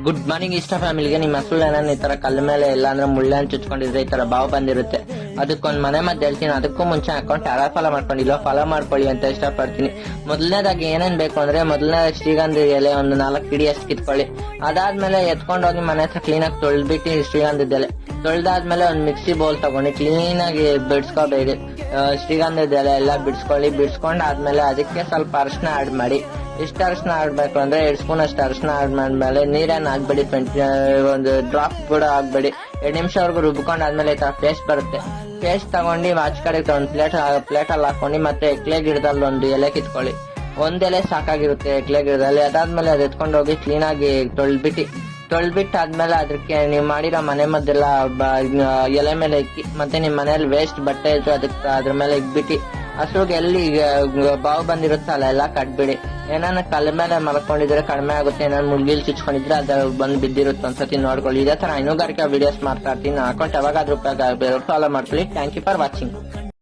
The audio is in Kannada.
ಗುಡ್ ಮಾರ್ನಿಂಗ್ ಇಷ್ಟ ಫ್ಯಾಮಿಲಿಗೆ. ನಿಮ್ಮ ಹಸುಳು ಏನಾದ್ರು ಈ ತರ ಕಲ್ಲ ಮೇಲೆ ಇಲ್ಲ ಅಂದ್ರೆ ಮುಳ್ಳೆ ಚುಚ್ಕೊಂಡಿದ್ರೆ ಈ ತರ ಬಾವು ಬಂದಿರುತ್ತೆ. ಅದಕ್ಕೊಂದ್ ಮನೆ ಮದ್ದು ಹೇಳ್ತೀನಿ. ಅದಕ್ಕೂ ಮುಂಚೆ ಅಕೌಂಟ್ ಯಾರು ಫಾಲೋ ಮಾಡ್ಕೊಂಡಿಲ್ಲ ಫಾಲೋ ಮಾಡ್ಕೊಳ್ಳಿ ಅಂತ ಇಷ್ಟಪಡ್ತೀನಿ. ಮೊದಲನೇದಾಗಿ ಏನೇನ್ ಬೇಕು ಅಂದ್ರೆ ಮೊದಲನೇ ಶ್ರೀಗಂಧ ಎಲೆ ಒಂದು 4 ಕಿಡಿ ಅಷ್ಟು ಕಿತ್ಕೊಳ್ಳಿ. ಅದಾದ್ಮೇಲೆ ಎತ್ಕೊಂಡೋಗಿ ಮನೆ ಹತ್ರ ಕ್ಲೀನ್ ಆಗಿ ತೊಳ್ದ್ಬಿಟ್ಟು ಶ್ರೀಗಂಧದ ಎಲೆ ತೊಳ್ದಾದ್ಮೇಲೆ ಒಂದು ಮಿಕ್ಸಿ ಬೌಲ್ ತಗೊಂಡು ಕ್ಲೀನ್ ಆಗಿ ಬಿಡಿಸ್ಕೋಬೇಕು. ಶ್ರೀಗಂಧದ ಎಲೆ ಎಲ್ಲ ಬಿಡಿಸ್ಕೊಂಡ್ ಆದ್ಮೇಲೆ ಅದಕ್ಕೆ ಸ್ವಲ್ಪ ಅರಿಶಿನ ಆಡ್ ಮಾಡಿ. ಎಷ್ಟು ಅರಿಶಿನ ಆಡ್ಬೇಕು ಅಂದ್ರೆ 2 ಸ್ಪೂನ್ ಅಷ್ಟು ಅರಿಶಿನ ಆಡ್ ಮಾಡ್ಮೇಲೆ ನೀರೇನ್ ಹಾಕ್ಬೇಡಿ, ಒಂದು ಡ್ರಾಪ್ ಕೂಡ ಹಾಕ್ಬೇಡಿ. 2 ನಿಮಿಷವರೆಗೂ ರುಬ್ಕೊಂಡಾದ್ಮೇಲೆ ಈ ತರ ಪೇಸ್ಟ್ ಬರುತ್ತೆ. ಪೇಸ್ಟ್ ತಗೊಂಡು ಆಚೆ ಕಡೆ ಒಂದು ಪ್ಲೇಟ್ ಅಲ್ಲಿ ಹಾಕೊಂಡು ಮತ್ತೆ ಎಕ್ಲೆ ಗಿಡದಲ್ಲಿ ಒಂದು ಎಲೆ ಕಿತ್ಕೊಳ್ಳಿ. ಒಂದ್ ಎಲೆ ಸಾಕಾಗಿರುತ್ತೆ ಎಕ್ಲೆ ಗಿಡದಲ್ಲಿ. ಅದಾದ್ಮೇಲೆ ಅದು ಎತ್ಕೊಂಡು ಹೋಗಿ ಕ್ಲೀನ್ ಆಗಿ ತೊಳ್ಬಿಟ್ಟಾದ್ಮೇಲೆ ಅದಕ್ಕೆ ನೀವು ಮಾಡಿರೋ ಮನೆ ಮದ್ದೆಲ್ಲ ಎಲೆ ಮೇಲೆ ಇಕ್ಕಿ ಮತ್ತೆ ನಿಮ್ ಮನೇಲಿ ವೇಸ್ಟ್ ಬಟ್ಟೆ ಇತ್ತು ಅದಕ್ಕೆ ಅದ್ರ ಮೇಲೆ ಇಕ್ಬಿಟ್ಟು ಹಸುಗೆ ಎಲ್ಲಿ ಬಾವು ಬಂದಿರುತ್ತೆ ಅಲ್ಲೆಲ್ಲ ಕಟ್ಬಿಡಿ. ಏನಾನ ಕಲ್ಲ ಮೇಲೆ ಮಲ್ಕೊಂಡಿದ್ರೆ ಕಡಿಮೆ ಆಗುತ್ತೆ. ಏನಾದ್ರು ಮುಳ್ಗಿಲ್ ಚುಚ್ಕೊಂಡಿದ್ರೆ ಅದು ಬಂದು ಬಿದ್ದಿರುತ್ತೆ. ಒಂದ್ಸತಿ ನೋಡ್ಕೊಳ್ಳಿ. ಇದೇ ತರ ಹೈನುಗಾರಿಕೆ ವಿಡಿಯೋಸ್ ಮಾಡ್ತಾ ಇರ್ತೀನಿ. ಅಕೌಂಟ್ ಯಾವಾಗಾದ್ರೂ ಉಪಯೋಗ ಆಗಬೇಕು. ಫಾಲೋ ಮಾಡ್ಕೊಳ್ಳಿ. Thank you for watching.